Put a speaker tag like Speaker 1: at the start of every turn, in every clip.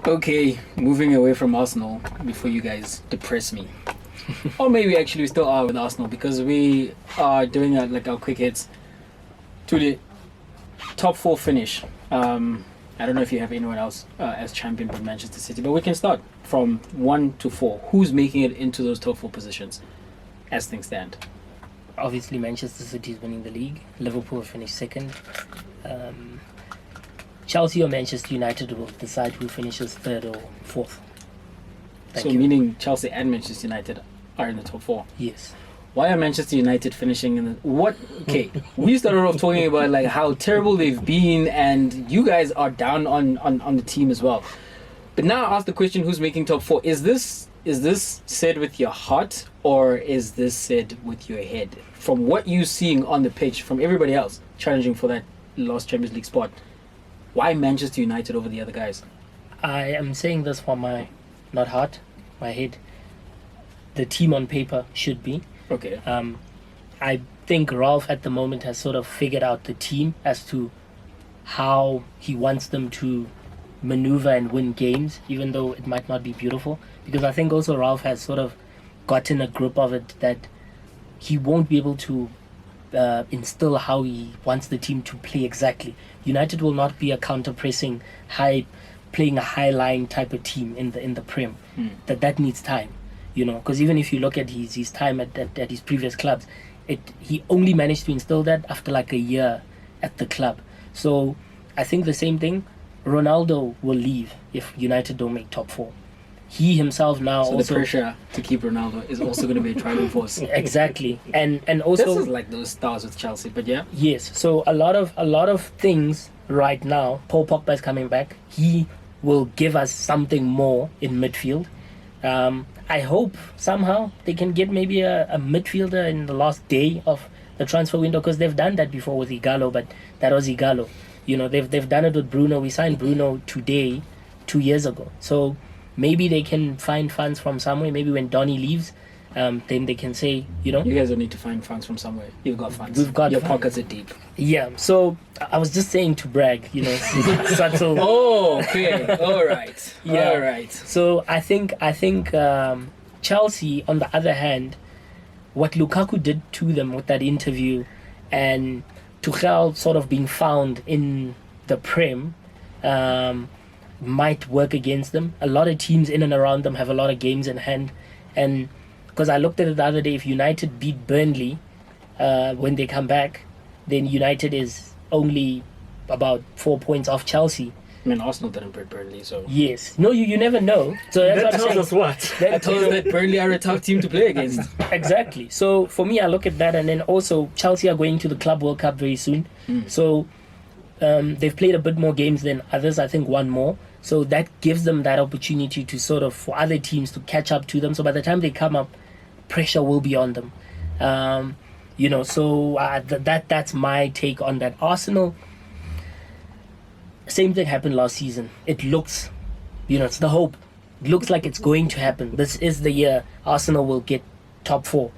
Speaker 1: Okay, moving away from Arsenal before you guys depress me. Or maybe actually we still are with Arsenal because we are doing our quick hits to the top four finish. I don't know if you have anyone else as champion but Manchester City, but we can start from 1 to 4. Who's making it into those top four positions as things stand?
Speaker 2: Obviously, Manchester City is winning the league. Liverpool finished second. Chelsea or Manchester United will decide who finishes third or fourth. Thank you.
Speaker 1: Meaning Chelsea and Manchester United are in the top four.
Speaker 2: Yes.
Speaker 1: Why are Manchester United finishing in the... What? Okay, we started off talking about like how terrible they've been and you guys are down on the team as well. But now I ask the question, who's making top four? Is this said with your heart or is this said with your head? From what you're seeing on the pitch, from everybody else challenging for that last Champions League spot, why Manchester United over the other guys?
Speaker 2: I am saying this from my, not heart, my head. The team on paper should be.
Speaker 1: Okay.
Speaker 2: I think Ralph at the moment has sort of figured out the team as to how he wants them to maneuver and win games, even though it might not be beautiful. Because I think also Ralph has sort of gotten a grip of it that he won't be able to instill how he wants the team to play exactly. United will not be a counter-pressing, playing a high-line type of team in the Prem. That needs time. Because even if you look at his time at his previous clubs, he only managed to instill that after like a year at the club. So I think the same thing, Ronaldo will leave if United don't make top four. He himself now
Speaker 1: so
Speaker 2: also...
Speaker 1: the pressure to keep Ronaldo is also going to be a driving force.
Speaker 2: Exactly. And also...
Speaker 1: This is like those stars with Chelsea, but yeah.
Speaker 2: Yes. So a lot of things right now, Paul Pogba is coming back. He will give us something more in midfield. I hope somehow they can get maybe a midfielder in the last day of the transfer window, because they've done that before with Igalo, but that was Igalo. They've done it with Bruno. We signed Bruno today, 2 years ago. So maybe they can find funds from somewhere. Maybe when Donny leaves, then they can say,
Speaker 1: You guys don't need to find funds from somewhere. You've got funds.
Speaker 2: We've got
Speaker 1: Your
Speaker 2: funds.
Speaker 1: pockets are deep.
Speaker 2: Yeah. So I was just saying to brag, subtle.
Speaker 1: Oh, okay. All right.
Speaker 2: Yeah.
Speaker 1: All right.
Speaker 2: So I think Chelsea, on the other hand, what Lukaku did to them with that interview, and Tuchel sort of being found in the Prem, might work against them. A lot of teams in and around them have a lot of games in hand, and because I looked at it the other day, if United beat Burnley when they come back, then United is only about 4 points off Chelsea.
Speaker 1: I mean, Arsenal didn't beat Burnley, so...
Speaker 2: Yes. No, you never know. So that's
Speaker 3: That
Speaker 2: what I'm
Speaker 3: tells
Speaker 2: saying.
Speaker 3: us what?
Speaker 1: I told you that Burnley are a tough team to play against.
Speaker 2: Exactly. So for me, I look at that, and then also Chelsea are going to the Club World Cup very soon. So they've played a bit more games than others. I think one more. So that gives them that opportunity to sort of, for other teams to catch up to them. So by the time they come up, pressure will be on them. So that's my take on that. Arsenal, same thing happened last season. It looks, it's the hope. It looks like it's going to happen. This is the year Arsenal will get top four.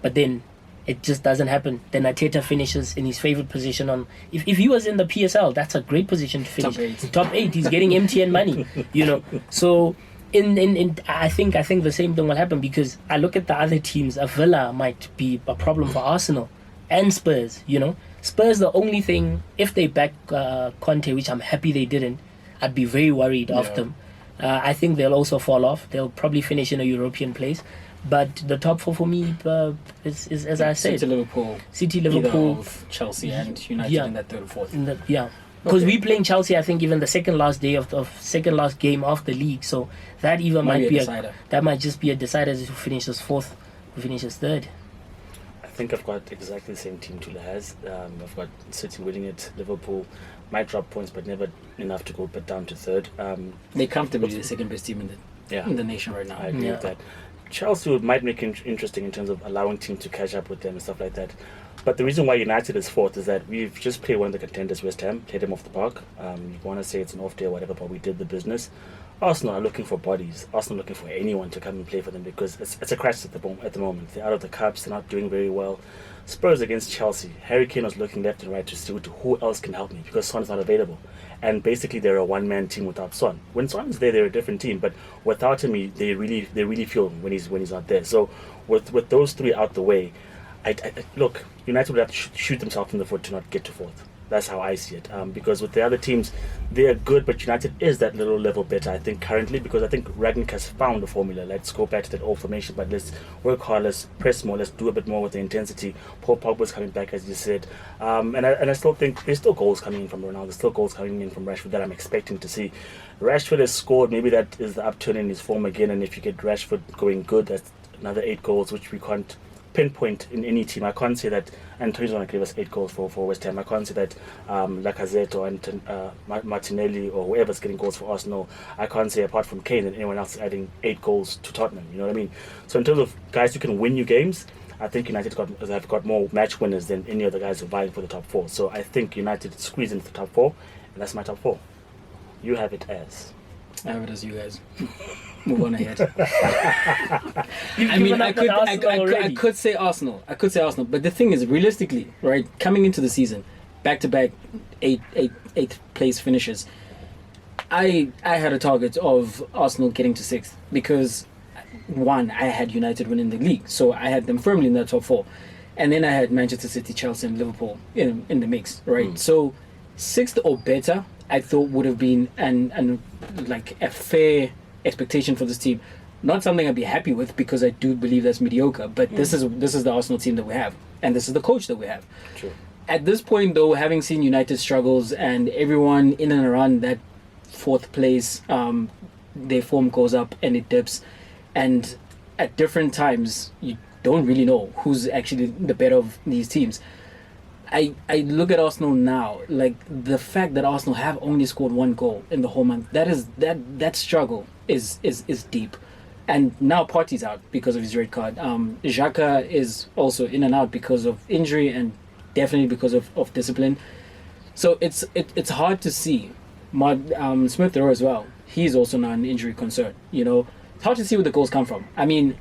Speaker 2: But then it just doesn't happen. Then Arteta finishes in his favorite position on... If he was in the PSL, that's a great position to finish. Top 8. He's getting MTN money, So... I think the same thing will happen, because I look at the other teams. A Villa might be a problem for Arsenal and Spurs. Spurs, the only thing, if they back Conte, which I'm happy they didn't, I'd be very worried of them. I think they'll also fall off. They'll probably finish in a European place. But the top four for me is as I said, City, Liverpool,
Speaker 1: Chelsea, and United in that third or fourth.
Speaker 2: Because we're playing Chelsea, I think, even the second last game of the league. So that even might be that might just be a decider as who finishes fourth, who finishes third.
Speaker 3: I think I've got exactly the same team Tula has. I've got City winning it. Liverpool might drop points, but never enough to go but down to third.
Speaker 1: They're comfortably the second best team in the nation right now.
Speaker 3: I agree with that. Chelsea might make it interesting in terms of allowing teams to catch up with them and stuff like that. But the reason why United is fourth is that we've just played one of the contenders, West Ham, played them off the park. You want to say it's an off day or whatever, but we did the business. Arsenal are looking for bodies. Arsenal are looking for anyone to come and play for them because it's a crisis at the moment. They're out of the cups. They're not doing very well. Spurs against Chelsea. Harry Kane was looking left and right to see who else can help me because Son is not available. And basically, they're a one-man team without Son. When Son's there, they're a different team. But without him, they really feel him when he's not there. So with those three out the way, I look, United would have to shoot themselves in the foot to not get to fourth. That's how I see it. Because with the other teams, they are good, but United is that little level better, I think, currently, because I think Ragnick has found a formula. Let's go back to that old formation, but let's work hard, let's press more, let's do a bit more with the intensity. Paul Pogba's coming back, as you said. And I still think there's still goals coming in from Ronaldo, there's still goals coming in from Rashford that I'm expecting to see. Rashford has scored, maybe that is the upturn in his form again, and if you get Rashford going good, that's another 8 goals, which we can't pinpoint in any team. I can't say that Antonio's going to give us 8 goals for West Ham. I can't say that Lacazette or Martinelli or whoever's getting goals for Arsenal. I can't say apart from Kane that anyone else is adding 8 goals to Tottenham. You know what I mean? So in terms of guys who can win you games, I think United have got more match winners than any other guys who are vying for the top 4. So I think United squeeze into the top 4, and that's my top 4. You have it as?
Speaker 1: I have it as you guys. Move on ahead.
Speaker 2: You've
Speaker 1: I mean,
Speaker 2: given up on Arsenal
Speaker 1: I
Speaker 2: already.
Speaker 1: could say Arsenal. But the thing is, realistically, right, coming into the season, back-to-back eighth place finishes, I had a target of Arsenal getting to 6th because, one, I had United winning the league, so I had them firmly in the top 4. And then I had Manchester City, Chelsea, and Liverpool in the mix, right? So 6th or better, I thought would have been like a fair expectation for this team. Not something I'd be happy with because I do believe that's mediocre. But this is the Arsenal team that we have, and this is the coach that we have.
Speaker 3: True.
Speaker 1: At this point, though, having seen United struggles and everyone in and around that 4th place, their form goes up and it dips, and at different times you don't really know who's actually the better of these teams. I look at Arsenal now, like the fact that Arsenal have only scored 1 goal in the whole month, that struggle is deep. And now Partey's out because of his red card. Xhaka is also in and out because of injury and definitely because of discipline. So it's hard to see. Smith Rowe as well. He's also now an injury concern. You know, it's hard to see where the goals come from. I mean,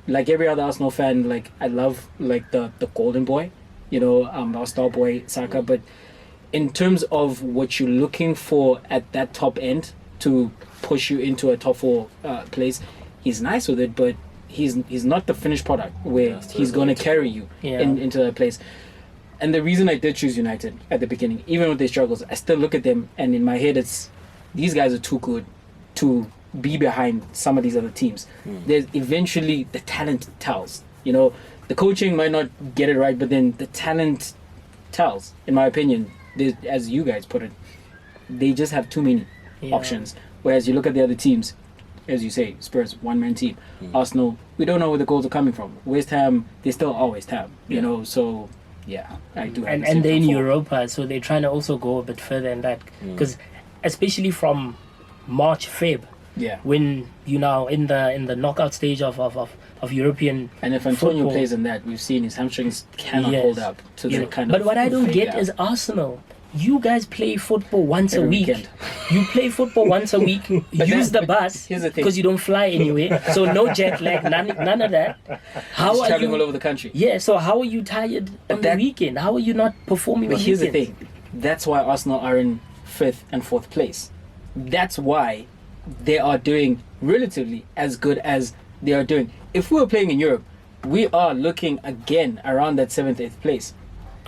Speaker 1: like every other Arsenal fan, like I love like the golden boy. You know, our star boy Saka, but in terms of what you're looking for at that top end to push you into a top 4 place, he's nice with it, but he's not the finished product where he's going to carry you into that place. And the reason I did choose United at the beginning, even with their struggles, I still look at them and in my head it's these guys are too good to be behind some of these other teams. There's eventually the talent tells, you know. The coaching might not get it right, but then the talent tells, in my opinion. As you guys put it, they just have too many options. Whereas you look at the other teams, as you say, Spurs, one-man team. Arsenal, we don't know where the goals are coming from. West Ham, they still are West Ham, you know, so yeah, I do have
Speaker 2: and they're in Europa, so they're trying to also go a bit further in that. Because especially from March, Feb, when you now in the knockout stage of European
Speaker 1: and if Antonio
Speaker 2: football,
Speaker 1: plays in that, we've seen his hamstrings cannot hold up to the kind of.
Speaker 2: But what I don't get is Arsenal. You guys play football once a week.
Speaker 1: Weekend.
Speaker 2: You play football once a week. Use the bus because you don't fly anywhere. So no jet lag, none of that. How
Speaker 1: He's
Speaker 2: are
Speaker 1: traveling
Speaker 2: you
Speaker 1: all over the country?
Speaker 2: Yeah. So how are you tired on the weekend? How are you not performing?
Speaker 1: But
Speaker 2: on
Speaker 1: here's
Speaker 2: weekends?
Speaker 1: the thing. That's why Arsenal are in 5th and 4th place. That's why they are doing relatively as good as they are doing. If we were playing in Europe, we are looking again around that 7th, 8th place.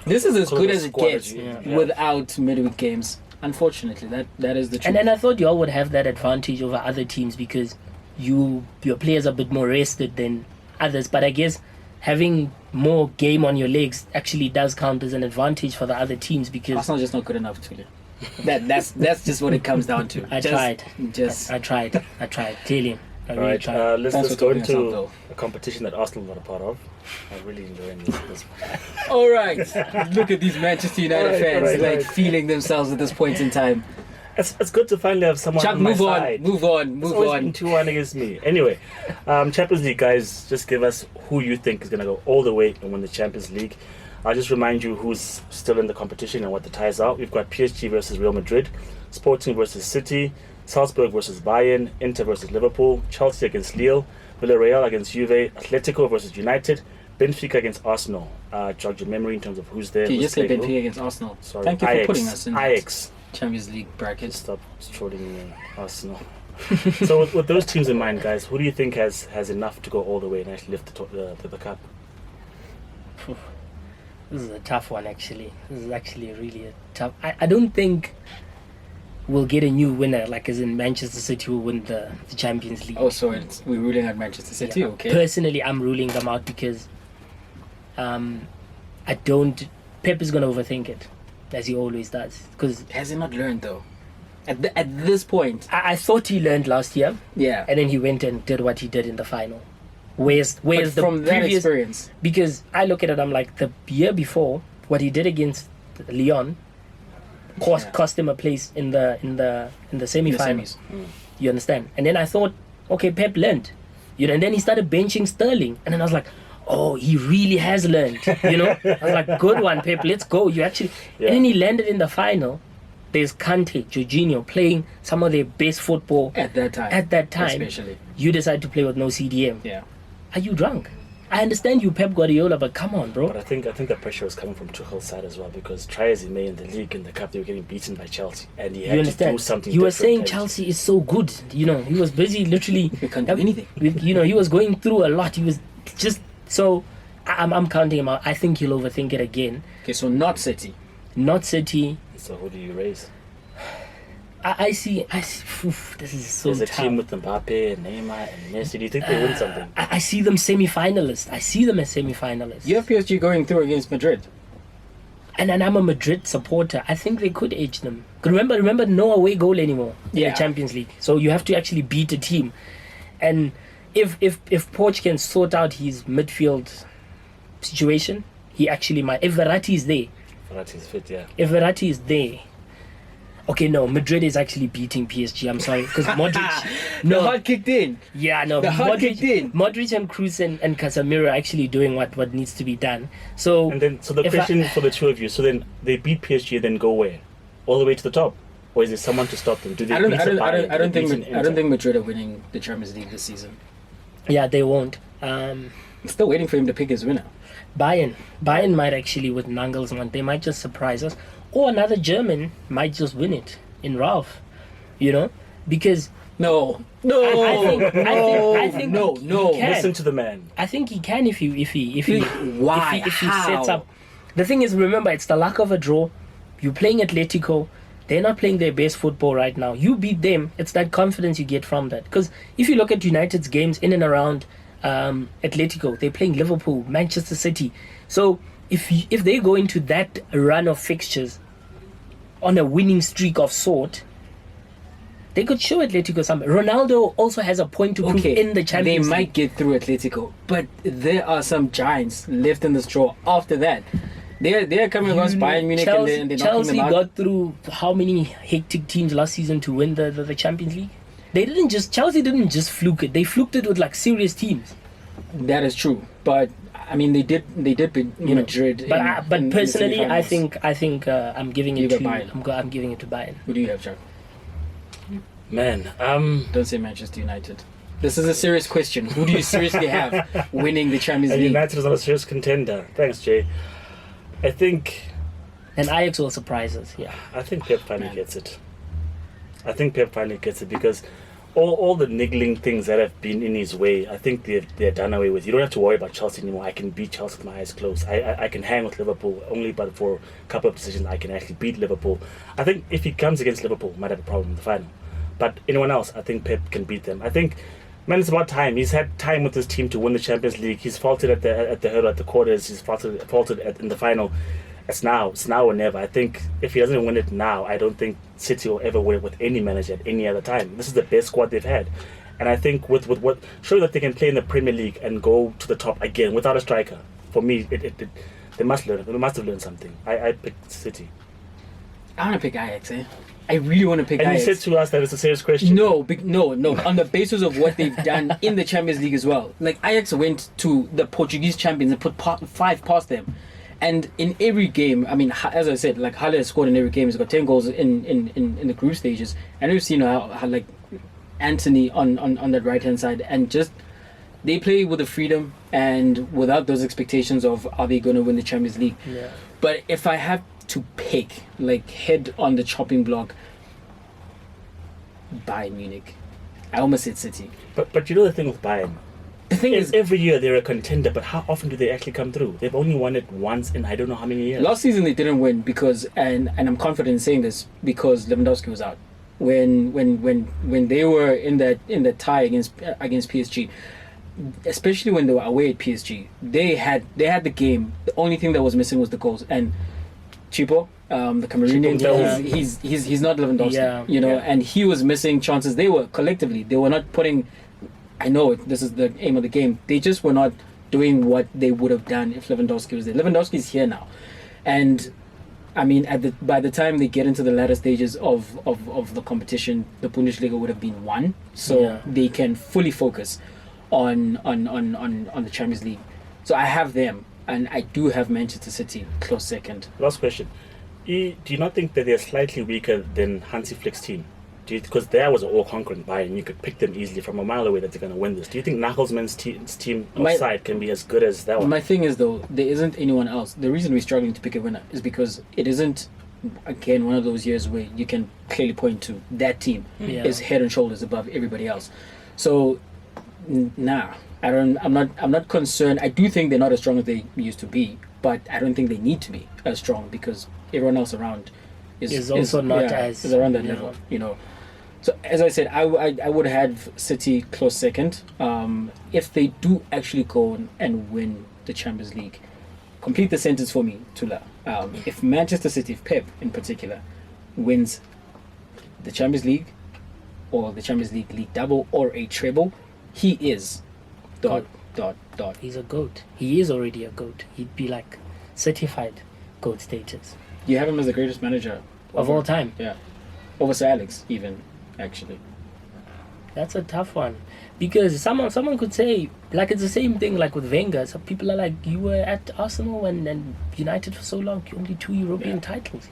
Speaker 1: This is as good as it gets without midweek games. Unfortunately, that is the truth.
Speaker 2: And then I thought y'all would have that advantage over other teams because your players are a bit more rested than others. But I guess having more game on your legs actually does count as an advantage for the other teams because
Speaker 1: Arsenal's just not good enough, Tuli. That's just what it comes down to.
Speaker 2: I tried. Clearly. I really tried.
Speaker 3: Let's go into a competition that Arsenal not a part of. I'm really enjoying this one.
Speaker 1: All right, look at these Manchester United fans feeling themselves at this point in time.
Speaker 3: It's good to finally have someone on my side.
Speaker 1: Move on.
Speaker 3: It's always been 2-1 against me. Anyway, Champions League, guys, just give us who you think is going to go all the way and win the Champions League. I'll just remind you who's still in the competition and what the ties are. We've got PSG versus Real Madrid, Sporting versus City, Salzburg versus Bayern, Inter versus Liverpool, Chelsea against Lille, Villarreal against Juve, Atletico versus United, Benfica against Arsenal. Jog your memory in terms of who's there.
Speaker 1: Okay,
Speaker 3: who's
Speaker 1: just say
Speaker 3: playing
Speaker 1: Benfica
Speaker 3: who.
Speaker 1: against Arsenal.
Speaker 3: Sorry,
Speaker 1: Thank you
Speaker 3: Ajax,
Speaker 1: for putting us in
Speaker 3: Ajax.
Speaker 1: that Champions League bracket.
Speaker 3: Stop trolling me, Arsenal. So with those teams in mind, guys, who do you think has enough to go all the way and actually lift the cup?
Speaker 2: This is a tough one, actually. This is actually really a tough. I don't think we'll get a new winner, like as in Manchester City will win the Champions League.
Speaker 1: Oh, so we're ruling out Manchester City,
Speaker 2: Yeah.
Speaker 1: okay?
Speaker 2: Personally, I'm ruling them out because I don't. Pep is going to overthink it, as he always does. Because
Speaker 1: Has he not learned though? At this point,
Speaker 2: I thought he learned last year,
Speaker 1: yeah.
Speaker 2: and then he went and did what he did in the final. Where's
Speaker 1: But
Speaker 2: the
Speaker 1: from that
Speaker 2: previous?
Speaker 1: experience,
Speaker 2: Because I look at it, I'm like, the year before, what he did against Lyon cost him a place in the semi-finals.
Speaker 1: semis.
Speaker 2: You understand? And then I thought, okay, Pep learned, and then he started benching Sterling, and then I was like, oh, he really has learned, I was like, good one, Pep, let's go. You actually,
Speaker 3: Yeah.
Speaker 2: And then he landed in the final. There's Kante, Jorginho playing some of their best football
Speaker 1: At that time, especially.
Speaker 2: You decide to play with no CDM.
Speaker 1: Yeah.
Speaker 2: Are you drunk? I understand you, Pep Guardiola, but come on, bro.
Speaker 3: But I think the pressure is coming from Tuchel's side as well, because try as he may in the league, in the cup, they were getting beaten by Chelsea, and he
Speaker 2: You
Speaker 3: had to
Speaker 2: understand?
Speaker 3: do something.
Speaker 2: You were
Speaker 3: different.
Speaker 2: saying
Speaker 3: And
Speaker 2: Chelsea is so good. He was busy literally.
Speaker 1: He can't do anything.
Speaker 2: He was going through a lot. He was just so. I'm counting him out. I think he'll overthink it again.
Speaker 1: Okay, so not City.
Speaker 2: Not City.
Speaker 3: So who do you raise?
Speaker 2: I see. Oof, this is so
Speaker 3: There's a
Speaker 2: tough.
Speaker 3: team with Mbappe and Neymar and Messi. Do you think they win something?
Speaker 2: I see them semi-finalists. I see them as semi-finalists.
Speaker 1: You have PSG going through against Madrid.
Speaker 2: And I'm a Madrid supporter. I think they could edge them. Remember, no away goal anymore in
Speaker 1: Yeah.
Speaker 2: the Champions League. So you have to actually beat a team. And if Poch can sort out his midfield situation, he actually might. If Verratti is there,
Speaker 3: Verratti's fit, yeah.
Speaker 2: if Verratti is there. Okay, no, Madrid is actually beating PSG. I'm sorry, because Modric.
Speaker 1: The heart kicked in.
Speaker 2: Yeah, no,
Speaker 1: The heart kicked in.
Speaker 2: Modric and Kroos and Casemiro are actually doing what needs to be done. So
Speaker 3: And then, so the
Speaker 2: if
Speaker 3: question for the two of you: so then they beat PSG, then go where? All the way to the top, or is there someone to stop them? Do they?
Speaker 1: I don't
Speaker 3: beat Bayern?
Speaker 1: I don't
Speaker 3: Do they
Speaker 1: think
Speaker 3: beat
Speaker 1: I don't
Speaker 3: Inter?
Speaker 1: think Madrid are winning the Champions League this season.
Speaker 2: yeah, they won't.
Speaker 1: I'm still waiting for him to pick his winner.
Speaker 2: Bayern might actually with Nagelsmann, they might just surprise us, or another German might just win it in Ralph, because
Speaker 1: No.
Speaker 2: I think
Speaker 1: no.
Speaker 2: he can.
Speaker 3: Listen to the man.
Speaker 2: I think he can if he
Speaker 1: Why?
Speaker 2: if he
Speaker 1: How?
Speaker 2: sets up. The thing is, remember, it's the luck of a draw. You're playing Atletico. They're not playing their best football right now. You beat them. It's that confidence you get from that. Because if you look at United's games in and around Atletico, they're playing Liverpool, Manchester City. So if they go into that run of fixtures on a winning streak of sort, they could show Atletico something. Ronaldo also has a point to prove in the Champions
Speaker 1: They
Speaker 2: League.
Speaker 1: might get through Atletico, but there are some giants left in this draw after that. They're coming across Bayern Munich
Speaker 2: Chelsea,
Speaker 1: and they're knocking
Speaker 2: Chelsea
Speaker 1: them out.
Speaker 2: got through how many hectic teams last season to win the Champions League? Chelsea didn't just fluke it. They fluked it with like serious teams.
Speaker 1: That is true, but I mean they did beat Madrid.
Speaker 2: But personally,
Speaker 1: in the
Speaker 2: I
Speaker 1: semifinals.
Speaker 2: think I'm giving it
Speaker 1: You got
Speaker 2: to
Speaker 1: Bayern.
Speaker 2: I'm giving it to Bayern.
Speaker 1: Who do you have, Chuck?
Speaker 3: Man,
Speaker 1: Don't say Manchester United. This is a serious question. Who do you seriously have winning the Champions
Speaker 3: and
Speaker 1: League?
Speaker 3: United is not a serious contender. Thanks, Jay. I think
Speaker 2: And Ajax will surprise us. Yeah.
Speaker 3: Pep finally
Speaker 1: Man.
Speaker 3: gets it. I think Pep finally gets it because all the niggling things that have been in his way, I think they're done away with. You don't have to worry about Chelsea anymore. I can beat Chelsea with my eyes closed. I can hang with Liverpool only, but for a couple of decisions I can actually beat Liverpool. I think if he comes against Liverpool, he might have a problem in the final. But anyone else, I think Pep can beat them. I think, man, it's about time. He's had time with his team to win the Champions League. He's faltered at the hurdle, at the quarters. He's faltered in the final. It's now or never. I think if he doesn't win it now, I don't think City will ever win it with any manager at any other time. This is the best squad they've had. And I think with what show that they can play in the Premier League and go to the top again without a striker. For me, they must learn. They must have learned something. I picked City.
Speaker 1: I want to pick Ajax. I really want to pick
Speaker 3: And
Speaker 1: Ajax.
Speaker 3: you said to us that it's a serious question.
Speaker 1: No. On the basis of what they've done in the Champions League as well. Like Ajax went to the Portuguese champions and put 5 past them, And in every game, I mean, as I said, like Halle has scored in every game. He's got 10 goals in the group stages, and we've seen how like Anthony on that right hand side, and just they play with the freedom and without those expectations of are they going to win the Champions League.
Speaker 2: Yeah.
Speaker 1: But if I have to pick, like head on the chopping block, Bayern Munich. I almost said City.
Speaker 3: But you know the thing with Bayern.
Speaker 1: The thing is,
Speaker 3: Every year they're a contender, but how often do they actually come through? They've only won it once in I don't know how many years.
Speaker 1: last season they didn't win because, and I'm confident in saying this, because Lewandowski was out. When they were in that tie against PSG, especially when they were away at PSG, they had the game. The only thing that was missing was the goals. And Chipo, the Cameroonian,
Speaker 3: Chipo,
Speaker 1: he's not Lewandowski, and he was missing chances. They were not putting. I know this is the aim of the game. They just were not doing what they would have done if Lewandowski was there. Lewandowski's here now, and I mean, by the time they get into the latter stages of the competition, the Bundesliga would have been won, so they can fully focus on the Champions League. So I have them, and I do have Manchester City close second.
Speaker 3: Last question. Do you not think that they're slightly weaker than Hansi Flick's team? Because there was an all-conquering Bayern, you could pick them easily from a mile away that they're going to win this. Do you think Nagelsmann's team outside can be as good as that one?
Speaker 1: My thing is, though, there isn't anyone else. The reason we're struggling to pick a winner is because it isn't, again, one of those years where you can clearly point to that team is head and shoulders above everybody else. So, I'm not concerned. I do think they're not as strong as they used to be, but I don't think they need to be as strong because everyone else around is around that level, So as I said, I would have City close second. If they do actually go and win the Champions League, complete the sentence for me, Tula. If Manchester City, if Pep in particular, wins the Champions League or the Champions League double or a treble, he is ...
Speaker 2: He's a GOAT. He is already a GOAT. He'd be like certified GOAT status.
Speaker 1: You have him as the greatest manager
Speaker 2: of all time.
Speaker 1: Yeah, over Sir Alex even. Actually,
Speaker 2: that's a tough one because someone could say like it's the same thing like with Wenger. Some people are like, you were at Arsenal and United for so long, only 2 European titles.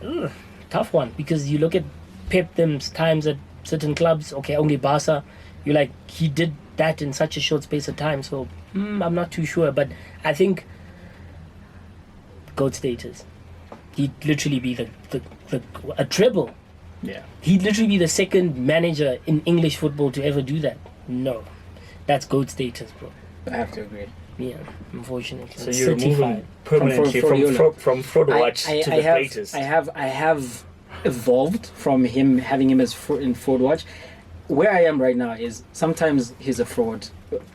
Speaker 2: Ugh, tough one because you look at Pep them's times at certain clubs. Okay, only Barca. You're like, he did that in such a short space of time. So I'm not too sure, but I think GOAT status. He'd literally be a treble.
Speaker 1: Yeah.
Speaker 2: He'd literally be the second manager in English football to ever do that. No. That's GOAT status, bro.
Speaker 1: I have to agree.
Speaker 2: Yeah, unfortunately.
Speaker 3: So you're moving permanently from fraud watch to the greatest.
Speaker 1: I have evolved from having him as in fraud watch. Where I am right now is sometimes he's a fraud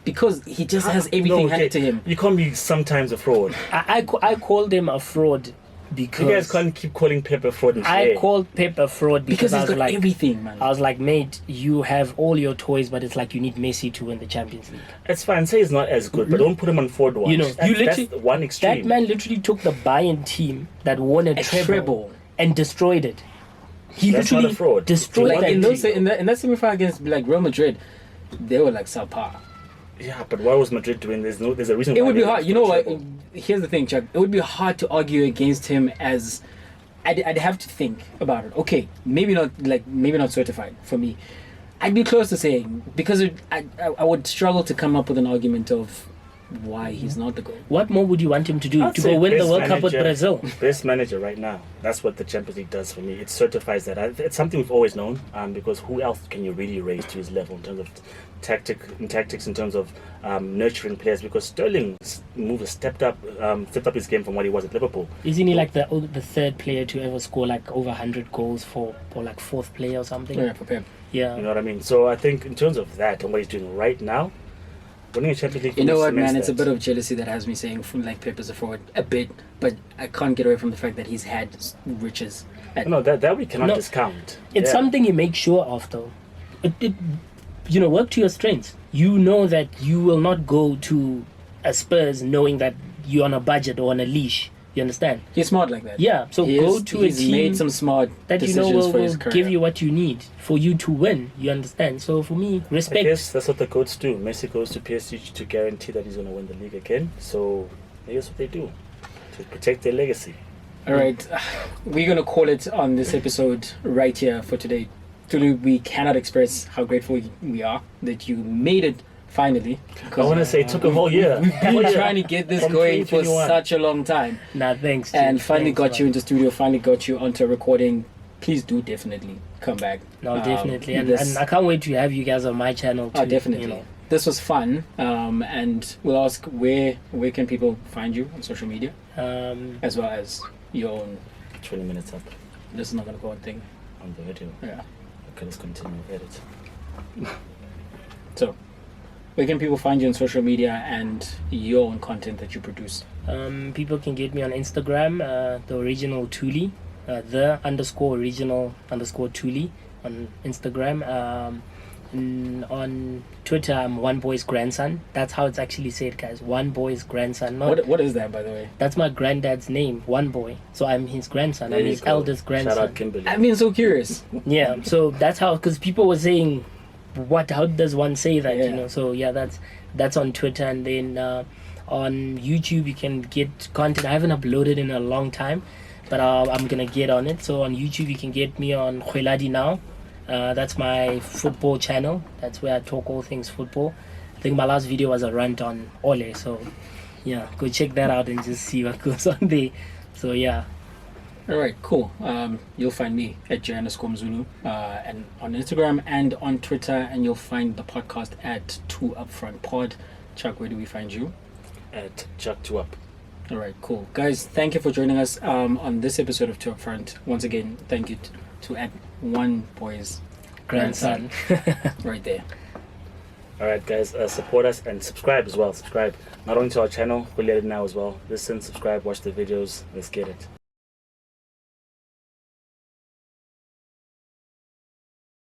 Speaker 1: because he just has everything handed to him.
Speaker 3: You can't be sometimes a fraud.
Speaker 2: I called him a fraud because
Speaker 3: you guys can't keep calling Pep a fraud.
Speaker 2: I called Pep a fraud because I
Speaker 1: he's
Speaker 2: was
Speaker 1: got
Speaker 2: like
Speaker 1: everything, man.
Speaker 2: I was like, mate, you have all your toys, but it's like you need Messi to win the Champions League.
Speaker 3: It's fine. Say he's not as good, but don't put him on fraud watch. That's one extreme.
Speaker 2: That man literally took the Bayern team that won a treble and destroyed it. He
Speaker 3: That's
Speaker 2: literally
Speaker 3: not a fraud.
Speaker 2: destroyed that
Speaker 1: in that semi-final against like Real Madrid, they were like subpar.
Speaker 3: Yeah, but what was Madrid doing? There's a reason.
Speaker 1: It would be hard. You know what? Here's the thing, Chuck. It would be hard to argue against him as. I'd have to think about it. Okay, maybe not certified for me. I'd be close to saying because I would struggle to come up with an argument of why he's not the goal.
Speaker 2: What more would you want him to do to go win the World Cup with Brazil?
Speaker 3: Best manager right now. That's what the Champions League does for me. It certifies that. It's something we've always known. Because who else can you really raise to his level in terms of tactics, in terms of nurturing players? Because Sterling stepped up his game from what he was at Liverpool.
Speaker 2: Isn't he like the third player to ever score like over 100 goals or like fourth player or something?
Speaker 1: Yeah, for Pep.
Speaker 2: Yeah.
Speaker 3: You know what I mean? So I think in terms of that and what he's doing right now, winning a Champions League.
Speaker 1: You know what, man? It's a bit of jealousy that has me saying like Pep is a forward a bit, but I can't get away from the fact that he's had riches.
Speaker 3: No, that we cannot discount.
Speaker 2: It's something you make sure of, though. It work to your strengths. You know that you will not go to a Spurs knowing that you're on a budget or on a leash. You understand?
Speaker 1: He's smart like that.
Speaker 2: Yeah, so go to a team
Speaker 1: made some smart
Speaker 2: that
Speaker 1: decisions for his
Speaker 2: will
Speaker 1: career.
Speaker 2: give you what you need for you to win. You understand? So for me, respect.
Speaker 3: I guess that's what the coach do. Messi goes to PSG to guarantee that he's going to win the league again. So I guess what they do. to protect their legacy.
Speaker 1: All right, we're gonna call it on this episode right here for today. Tulu, we cannot express how grateful we are that you made it finally.
Speaker 3: I want to say it took a whole year.
Speaker 1: We've been trying to get this
Speaker 3: From
Speaker 1: going for
Speaker 3: 2021.
Speaker 1: such a long time,
Speaker 2: Nah, thanks.
Speaker 1: and
Speaker 2: Jim.
Speaker 1: finally
Speaker 2: Thanks,
Speaker 1: got
Speaker 2: man.
Speaker 1: you in the studio. Finally got you onto a recording. Please do definitely come back.
Speaker 2: No, definitely, and
Speaker 1: this-
Speaker 2: I can't wait to have you guys on my channel too.
Speaker 1: Oh, definitely.
Speaker 2: You know.
Speaker 1: This was fun, and we'll ask where can people find you on social media, as well as your own.
Speaker 3: 20 minutes up
Speaker 1: This is not gonna go on thing.
Speaker 3: on the video.
Speaker 1: Yeah.
Speaker 3: Okay, let's continue. Edit.
Speaker 1: So, where can people find you on social media and your own content that you produce?
Speaker 2: People can get me on Instagram, the original Thuli, the _original _Thuli on Instagram. And on Twitter, I'm One Boy's grandson. That's how it's actually said, guys. One Boy's grandson. Not,
Speaker 1: What is that, by the way?
Speaker 2: that's my granddad's name, One Boy. So I'm his grandson.
Speaker 3: There
Speaker 2: I'm
Speaker 3: you
Speaker 2: his
Speaker 3: go.
Speaker 2: eldest grandson.
Speaker 3: Shout out Kimberly.
Speaker 1: I mean, so curious.
Speaker 2: Yeah, so that's how, because people were saying, how does one say that,
Speaker 1: Yeah.
Speaker 2: you know? So yeah, that's on Twitter. And then on YouTube you can get content. I haven't uploaded in a long time, but I'm gonna get on it. So on YouTube you can get me on Khweladi Now. That's my football channel. That's where I talk all things football. I think my last video was a rant on Ole, so yeah, go check that out and just see what goes on there. So yeah.
Speaker 1: All right, cool. You'll find me at j_Mzulu and on Instagram and on Twitter, and you'll find the podcast at 2Upfront Pod. Chuck, where do we find you?
Speaker 3: At Chuck 2 Up.
Speaker 1: All right, cool. Guys, thank you for joining us on this episode of 2Upfront. Once again, thank you to at One Boy's
Speaker 2: Grandson.
Speaker 1: right there.
Speaker 3: All right, guys, support us and subscribe as well. Subscribe not only to our channel, we'll let it now as well. Listen, subscribe, watch the videos. Let's get it.